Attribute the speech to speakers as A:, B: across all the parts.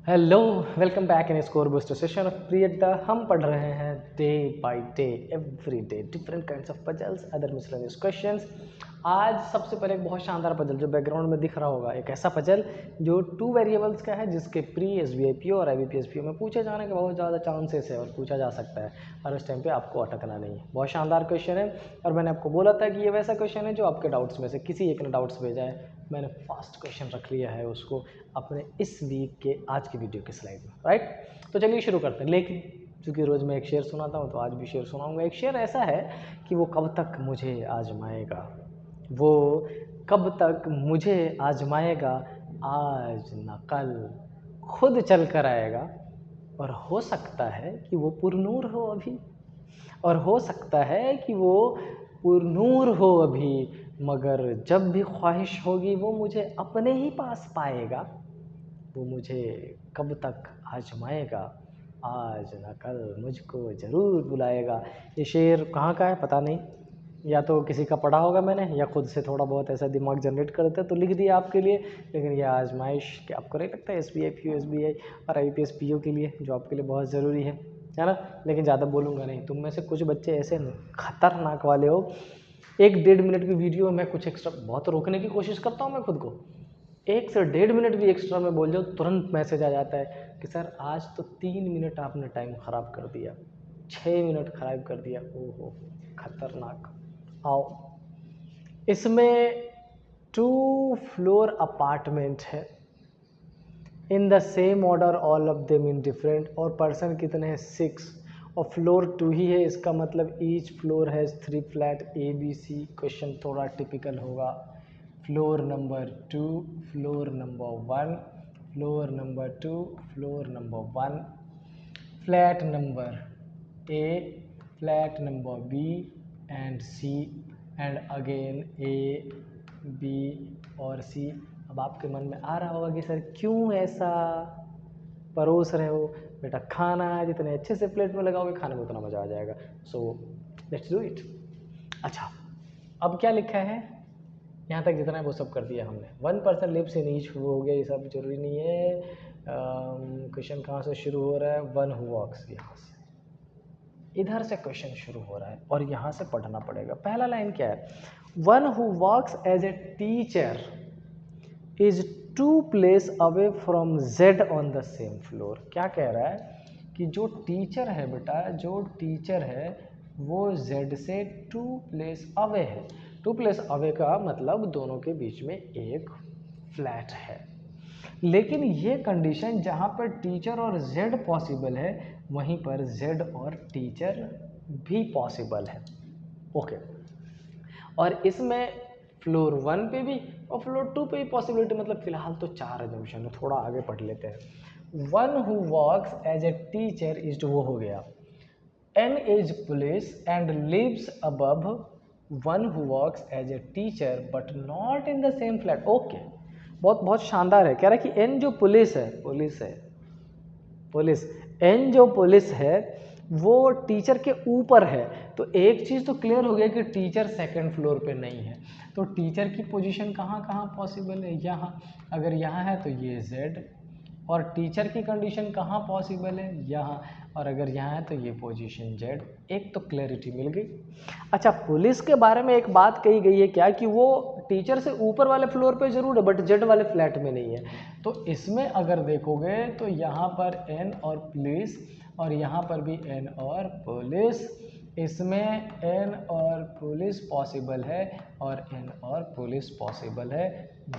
A: Hello, welcome back in score booster session of Priyada. हम पढ़ रहे हैं day by day, every day different kinds of puzzles, other miscellaneous questions. आज सबसे पहले एक बहुत शानदार पजल जो बैकग्राउंड में दिख रहा होगा, एक ऐसा पजल जो 2 वेरिएबल्स का है, जिसके प्री SBI PO और IBPS PO में पूछे जाने के बहुत ज़्यादा चांसेस है और पूछा जा सकता है, और उस टाइम पे आपको अटकना नहीं है। बहुत शानदार क्वेश्चन है, और मैंने आपको बोला था कि ये वैसा क्वेश्चन है जो आपके डाउट्स में से किसी एक ने डाउट्स भेजा है। मैंने फर्स्ट क्वेश्चन रख लिया है उसको अपने इस वीक के आज की वीडियो के स्लाइड में, राइट। तो चलिए शुरू करते हैं। लेकिन चूँकि रोज़ मैं एक शेर सुनाता हूँ तो आज भी शेर सुनाऊंगा। एक शेर ऐसा है कि वो कब तक मुझे आजमाएगा, वो कब तक मुझे आजमाएगा, आज न कल खुद चल कर आएगा। और हो सकता है कि वो पुरनूर हो अभी, और हो सकता है कि वो पुरनूर हो अभी, मगर जब भी ख्वाहिश होगी वो मुझे अपने ही पास पाएगा। वो मुझे कब तक आजमाएगा, आज न कल मुझको ज़रूर बुलाएगा। ये शेर कहाँ का है पता नहीं, या तो किसी का पढ़ा होगा मैंने, या खुद से थोड़ा बहुत ऐसा दिमाग जनरेट कर देता तो लिख दिया आपके लिए। लेकिन यह आजमाइश कि आपको नहीं लगता है SBI PO SBI और IPS PO के लिए, जो आपके लिए बहुत ज़रूरी है ना। लेकिन ज़्यादा बोलूँगा नहीं, तुम में से कुछ बच्चे ऐसे खतरनाक वाले हो, 1-1.5 मिनट की वीडियो में कुछ एक्स्ट्रा, बहुत रोकने की कोशिश करता हूँ मैं खुद को, 1 से 1.5 मिनट भी एक्स्ट्रा में बोल जाओ तुरंत मैसेज आ जाता है कि सर आज तो 3 मिनट आपने टाइम ख़राब कर दिया, 6 मिनट ख़राब कर दिया। ओहो, खतरनाक। आओ, इसमें 2 फ्लोर अपार्टमेंट है, in the same order, all of them in different. और पर्सन कितने हैं? 6, और फ्लोर 2 ही है, इसका मतलब each floor has 3 flat ABC। Question थोड़ा टिपिकल होगा। Floor number 2, floor number 1, floor number 2, floor number 1, flat number A, flat number B and C, and again A, B और C। अब आपके मन में आ रहा होगा कि सर क्यों ऐसा परोस रहे हो? बेटा खाना है, जितने अच्छे से प्लेट में लगाओगे खाने में उतना मज़ा आ जाएगा। So let's do it. अच्छा, अब क्या लिखा है? यहाँ तक जितना है वो सब कर दिया हमने। 1% लिप्स इन ईच, वो हो गया, ये सब जरूरी नहीं है। क्वेश्चन कहाँ से शुरू हो रहा है? वन हु वॉक्स, यहाँ से, इधर से क्वेश्चन शुरू हो रहा है और यहाँ से पढ़ना पड़ेगा। पहला लाइन क्या है? One who walks as a teacher is 2 place away from Z on the same floor. क्या कह रहा है कि जो टीचर है बेटा, जो टीचर है वो Z से 2 प्लेस अवे है। 2 प्लेस अवे का मतलब दोनों के बीच में एक फ्लैट है। लेकिन ये कंडीशन जहाँ पर टीचर और Z पॉसिबल है, वहीं पर Z और टीचर भी पॉसिबल है। ओके, और इसमें फ्लोर 1 पे भी और फ्लोर 2 पे भी पॉसिबिलिटी, मतलब फिलहाल तो 4 एजम्पशन है, थोड़ा आगे पढ़ लेते हैं। One who walks as a teacher is, वो हो गया। N is police and lives above one who works as a teacher but not in the same flat. Okay, बहुत बहुत शानदार है। कह रहा है कि N जो पुलिस है, पुलिस N जो पुलिस है वो टीचर के ऊपर है। तो एक चीज़ तो क्लियर हो गया कि टीचर सेकंड फ्लोर पे नहीं है। तो टीचर की पोजीशन कहाँ कहाँ पॉसिबल है? यहाँ। अगर यहाँ है तो ये Z, और टीचर की कंडीशन कहाँ पॉसिबल है? यहाँ। और अगर यहाँ है तो ये पोजीशन Z। एक तो क्लैरिटी मिल गई। अच्छा, पुलिस के बारे में एक बात कही गई है क्या, कि वो टीचर से ऊपर वाले फ्लोर पे जरूर है बट Z वाले फ्लैट में नहीं है। तो इसमें अगर देखोगे तो यहाँ पर N और पुलिस, और यहाँ पर भी N और पुलिस, इसमें N और पुलिस पॉसिबल है और N और पुलिस पॉसिबल है।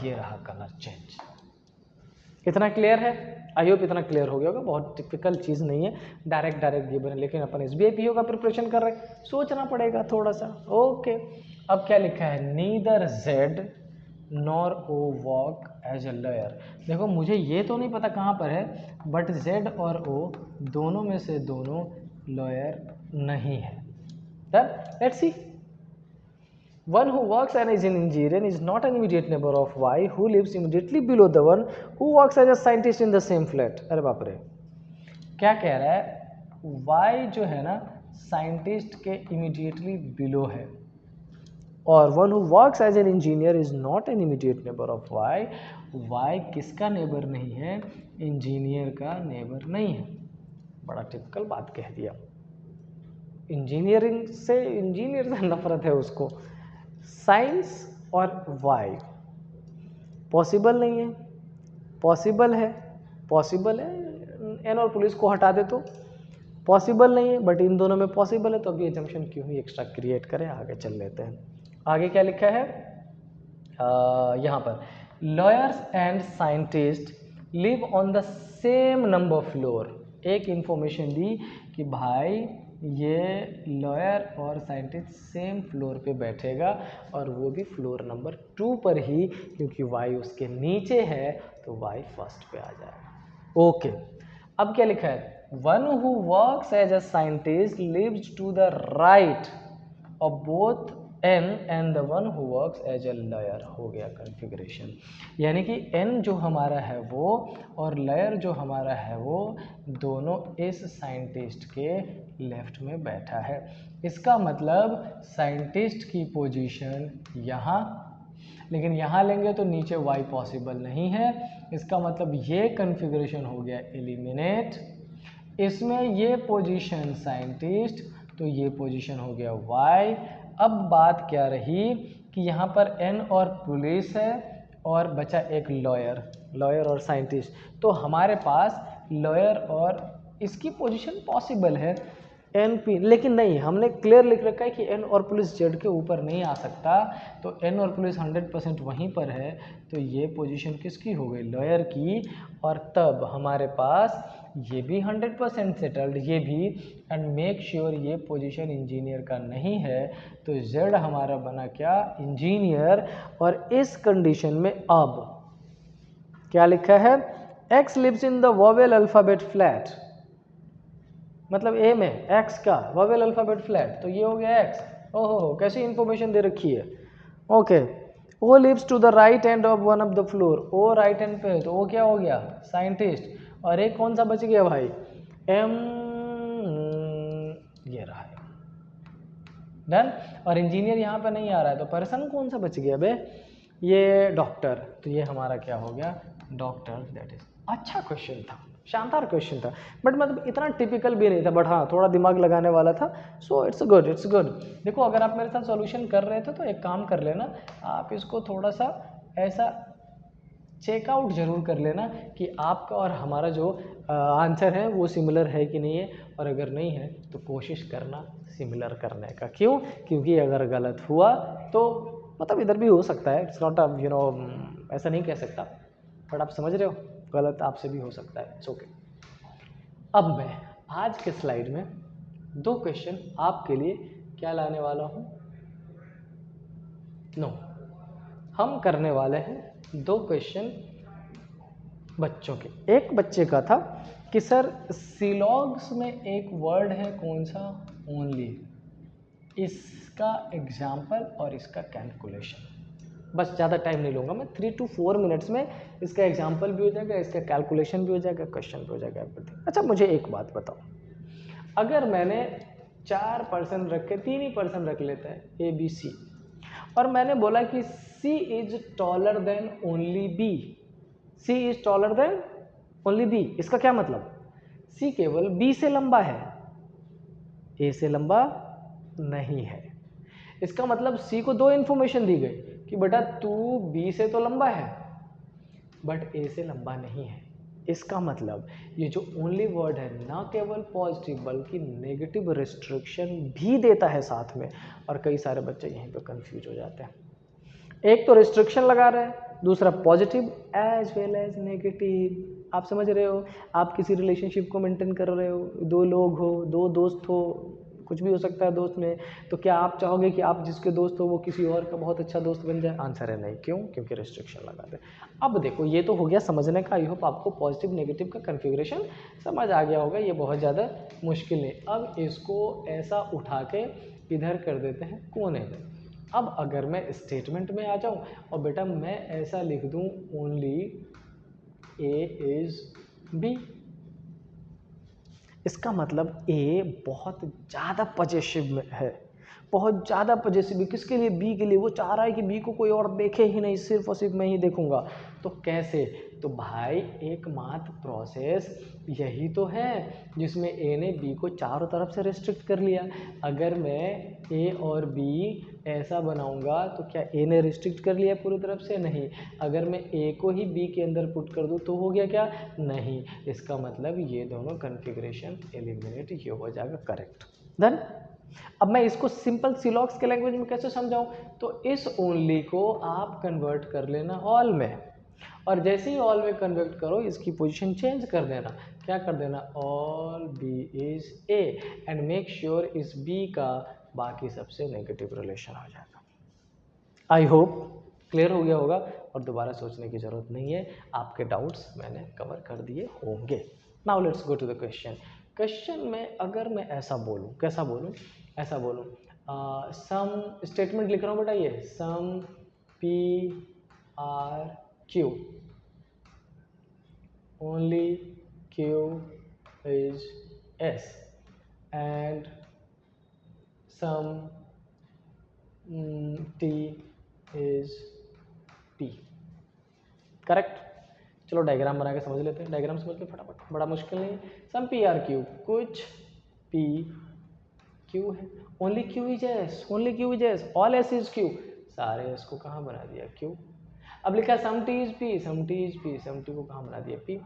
A: ये रहा कलर चेंज। इतना क्लियर है? आई होप इतना क्लियर हो गया होगा। बहुत टिपिकल चीज़ नहीं है, डायरेक्ट ये बने, लेकिन अपन SBI PO का प्रिपरेशन कर रहे हैं, सोचना पड़ेगा थोड़ा सा। ओके, अब क्या लिखा है? Neither Z nor O walk as a lawyer. देखो मुझे ये तो नहीं पता कहाँ पर है, बट Z और O दोनों में से दोनों लॉयर नहीं है। तब let's see. One who works as an engineer is not an immediate neighbor of Y who lives immediately below the one who works as a scientist in the same flat. अरे बाप रे, क्या कह रहा है? Y जो है ना, साइंटिस्ट के इमीडिएटली बिलो है। और one who works as an engineer is not an immediate neighbour of Y. Y किसका नेबर नहीं है? इंजीनियर का नेबर नहीं है। बड़ा टिपिकल बात कह दिया। इंजीनियरिंग से, इंजीनियर से नफरत है उसको। साइंस और वाई पॉसिबल नहीं है, पॉसिबल है, पॉसिबल है। एन और पुलिस को हटा दे तो पॉसिबल नहीं है, बट इन दोनों में पॉसिबल है, तो अभी एजम्पशन क्यों ही एक्स्ट्रा क्रिएट करें, आगे चल लेते हैं। आगे क्या लिखा है यहाँ पर, lawyers and scientist live on the same number floor. एक इंफॉर्मेशन दी कि भाई ये लॉयर और साइंटिस्ट सेम फ्लोर पे बैठेगा, और वो भी फ्लोर नंबर 2 पर ही, क्योंकि वाई उसके नीचे है तो वाई फर्स्ट पे आ जाएगा। ओके, अब क्या लिखा है, one who works as a scientist lives to the right of both N and the one who works as a lawyer. हो गया कॉन्फ़िगरेशन, यानी कि एन जो हमारा है वो और लॉयर जो हमारा है वो दोनों इस साइंटिस्ट के लेफ्ट में बैठा है। इसका मतलब साइंटिस्ट की पोजीशन यहाँ, लेकिन यहाँ लेंगे तो नीचे वाई पॉसिबल नहीं है। इसका मतलब ये कॉन्फ़िगरेशन हो गया एलिमिनेट। इसमें ये पोजीशन साइंटिस्ट, तो ये पोजीशन हो गया वाई। अब बात क्या रही कि यहाँ पर एन और पुलिस है और बचा एक लॉयर, लॉयर और साइंटिस्ट। तो हमारे पास लॉयर और इसकी पोजीशन पॉसिबल है एन पी, लेकिन नहीं, हमने क्लियर लिख रखा है कि एन और पुलिस जेड के ऊपर नहीं आ सकता, तो एन और पुलिस 100% वहीं पर है, तो ये पोजीशन किसकी हो गई, लॉयर की। और तब हमारे पास ये भी 100% सेटल्ड, ये भी, एंड मेक श्योर ये पोजीशन इंजीनियर का नहीं है, तो जेड हमारा बना क्या, इंजीनियर। और इस कंडीशन में अब क्या लिखा है, X lives in the vowel alphabet flat, मतलब ए में एक्स का वोवेल अल्फाबेट फ्लैट, तो ये हो गया एक्स। ओहो, कैसी इंफॉर्मेशन दे रखी है। Okay, O lives to the right end of one of the floor, O right end पे, तो वो क्या हो गया, साइंटिस्ट। और एक कौन सा बच गया भाई, एम, ये रहा है, डन। और इंजीनियर यहाँ पे नहीं आ रहा है, तो पर्सन कौन सा बच गया बे, ये डॉक्टर, तो ये हमारा क्या हो गया, डॉक्टर। दैट इज अच्छा क्वेश्चन था, शानदार क्वेश्चन था, बट मतलब इतना टिपिकल भी नहीं था, बट हाँ थोड़ा दिमाग लगाने वाला था। So it's good, it's good. देखो अगर आप मेरे साथ सॉल्यूशन कर रहे थे तो एक काम कर लेना, आप इसको थोड़ा सा ऐसा चेकआउट जरूर कर लेना कि आपका और हमारा जो आंसर है वो सिमिलर है कि नहीं है, और अगर नहीं है तो कोशिश करना सिमिलर करने का। क्यों? क्योंकि अगर गलत हुआ तो मतलब इधर भी हो सकता है, इट्स नॉट ऐसा नहीं कह सकता, बट आप समझ रहे हो, गलत आपसे भी हो सकता है, इट्स ओके। अब मैं आज के स्लाइड में 2 क्वेश्चन आपके लिए क्या लाने वाला हूँ, हम करने वाले हैं 2 क्वेश्चन बच्चों के। एक बच्चे का था कि सर सिलॉग्स में एक वर्ड है कौन सा, ओनली, इसका एग्जाम्पल और इसका कैलकुलेशन। बस ज़्यादा टाइम नहीं लूँगा मैं, 3 to 4 मिनट्स में इसका एग्जाम्पल भी हो जाएगा, इसका कैलकुलेशन भी हो जाएगा, क्वेश्चन भी हो जाएगा, एवरीथिंग। अच्छा मुझे एक बात बताओ, अगर मैंने 4 पर्सन रख के 3 ही पर्सन रख लेते हैं A B C, और मैंने बोला कि C is taller than only B, C is taller than only B, इसका क्या मतलब, C केवल B से लंबा है, A से लंबा नहीं है। इसका मतलब C को 2 इन्फॉर्मेशन दी गई कि बेटा तू B से तो लंबा है बट A से लंबा नहीं है। इसका मतलब ये जो ओनली वर्ड है ना केवल पॉजिटिव बल्कि नेगेटिव रिस्ट्रिक्शन भी देता है साथ में, और कई सारे बच्चे यहीं पे कंफ्यूज हो जाते हैं। एक तो रिस्ट्रिक्शन लगा रहे हैं, दूसरा positive as well as negative. आप समझ रहे हो, आप किसी रिलेशनशिप को मेंटेन कर रहे हो, 2 लोग हो, 2 दोस्त हो, कुछ भी हो सकता है दोस्त में, तो क्या आप चाहोगे कि आप जिसके दोस्त हो वो किसी और का बहुत अच्छा दोस्त बन जाए? आंसर है नहीं। क्यों? क्योंकि रिस्ट्रिक्शन लगाते हैं। अब देखो ये तो हो गया समझने का, आई होप आपको पॉजिटिव नेगेटिव का कन्फिग्रेशन समझ आ गया होगा, ये बहुत ज़्यादा मुश्किल नहीं। अब इसको ऐसा उठा के इधर कर देते हैं कोने में। अब अगर मैं स्टेटमेंट में आ जाऊं और बेटा मैं ऐसा लिख दूं ओनली A इज B, इसका मतलब A बहुत ज़्यादा पॉजिटिव में है, बहुत ज़्यादा पजेसिव, किसके लिए? बी के लिए। वो चाह रहा है कि बी को कोई और देखे ही नहीं, सिर्फ और सिर्फ मैं ही देखूंगा। तो कैसे? तो भाई एकमात्र प्रोसेस यही तो है जिसमें ए ने बी को चारों तरफ से रिस्ट्रिक्ट कर लिया। अगर मैं ए और बी ऐसा बनाऊंगा तो क्या ए ने रिस्ट्रिक्ट कर लिया पूरी तरफ से? नहीं। अगर मैं ए को ही बी के अंदर पुट कर दूं तो हो गया क्या? नहीं। इसका मतलब ये दोनों कन्फिग्रेशन एलिमिनेट ये हो जाएगा, करेक्ट। डन। अब मैं इसको सिंपल सिलॉक्स के लैंग्वेज में कैसे समझाऊं? तो इस ओनली को आप कन्वर्ट कर लेना ऑल में, और जैसे ही ऑल में कन्वर्ट करो इसकी पोजीशन चेंज कर देना। क्या कर देना? All B is a, and make sure इस बी का बाकी सबसे नेगेटिव रिलेशन हो जाएगा। आई होप क्लियर हो गया होगा और दोबारा सोचने की जरूरत नहीं है, आपके डाउट्स मैंने कवर कर दिए होंगे। Now let's go to the question. Question में अगर मैं ऐसा बोलूं, कैसा बोलूं? ऐसा बोलूं, सम स्टेटमेंट लिख रहा हूं बेटा, ये some P are Q, only Q is S and some T is P, correct. चलो डायग्राम बना के समझ लेते हैं। डायग्राम समझ के फटाफट, बड़ा मुश्किल नहीं है। सम पी आर क्यू, कुछ पी क्यू है, only Q is S, only Q is S, all S is Q, सारे एस को कहाँ बना दिया? क्यू। अब लिखा some T is P, some T is P, some T को कहाँ बना दिया? पी।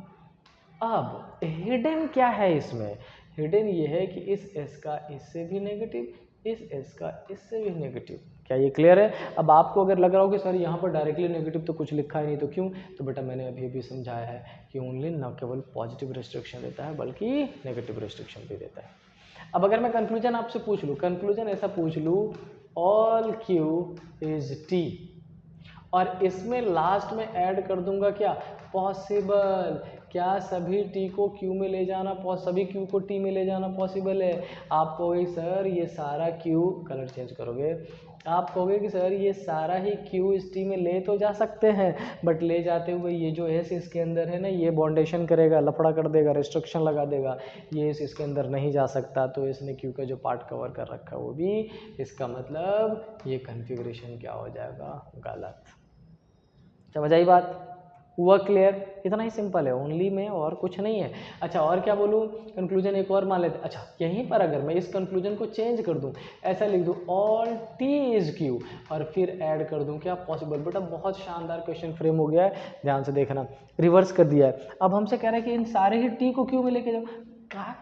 A: अब हिडन क्या है इसमें? हिडन ये है कि इस एस का इससे भी नेगेटिव, इस एस का इससे भी नेगेटिव। क्या ये क्लियर है? अब आपको अगर लग रहा हो कि सर यहाँ पर डायरेक्टली नेगेटिव तो कुछ लिखा ही नहीं, तो क्यों? तो बेटा मैंने अभी भी समझाया है कि ओनली न केवल पॉजिटिव रिस्ट्रिक्शन देता है बल्कि नेगेटिव रिस्ट्रिक्शन भी देता है। अब अगर मैं कंक्लूजन आपसे पूछ लूँ, कंक्लूजन ऐसा पूछ लूँ, ऑल क्यू इज टी, और इसमें लास्ट में ऐड कर दूंगा क्या? पॉसिबल। क्या सभी टी को क्यू में ले जाना, सभी क्यू को टी में ले जाना पॉसिबल है? आप कहोगे सर ये सारा क्यू, कलर चेंज करोगे, आप कहोगे कि सर ये सारा ही क्यू इस टी में ले तो जा सकते हैं, बट ले जाते हुए ये जो एस इसके अंदर है ना, ये बॉन्डेशन करेगा, लफड़ा कर देगा, रिस्ट्रिक्शन लगा देगा, ये एस इसके अंदर नहीं जा सकता, तो इसने क्यू का जो पार्ट कवर कर रखा है वो भी, इसका मतलब ये कन्फिग्रेशन क्या हो जाएगा? गलत। समझ आई बात? हुआ क्लियर? इतना ही सिंपल है, ओनली में और कुछ नहीं है। अच्छा और क्या बोलूँ? कंक्लूजन एक और मान लेते। अच्छा यहीं पर अगर मैं इस कंक्लूजन को चेंज कर दूं, ऐसा लिख दूं ऑल टी इज क्यू, और फिर ऐड कर दूं क्या? पॉसिबल। बेटा बहुत शानदार क्वेश्चन फ्रेम हो गया है, ध्यान से देखना, रिवर्स कर दिया है। अब हमसे कह रहा है कि इन सारे ही टी को क्यू में लेके जाओ।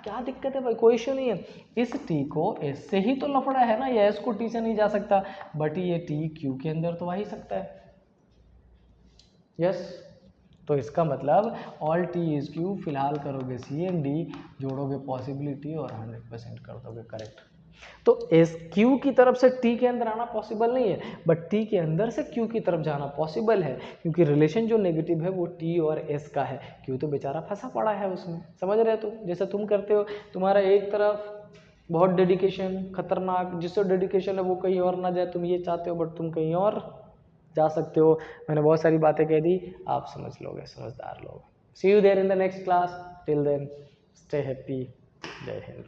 A: क्या दिक्कत है भाई? कोई इशू नहीं है। इस टी को एस से ही तो लफड़ा है ना, ये एस को टी से नहीं जा सकता, बट ये टी क्यू के अंदर तो आ ही सकता है। यस तो इसका मतलब ऑल टी इज क्यू, फिलहाल करोगे सी एंड डी, जोड़ोगे पॉसिबिलिटी और 100% कर दोगे करेक्ट। तो एस क्यू की तरफ से टी के अंदर आना पॉसिबल नहीं है, बट टी के अंदर से क्यू की तरफ जाना पॉसिबल है, क्योंकि रिलेशन जो नेगेटिव है वो टी और एस का है। क्यू तो बेचारा फंसा पड़ा है उसमें, समझ रहे हो तुम? जैसे तुम करते हो, तुम्हारा एक तरफ बहुत डेडिकेशन खतरनाक, जिससे डेडिकेशन है वो कहीं और ना जाए, तुम ये चाहते हो, बट तुम कहीं और जा सकते हो। मैंने बहुत सारी बातें कह दी, आप समझ लोगे, समझदार लोग। See you there in the next class, till then stay happy, जय हिंद।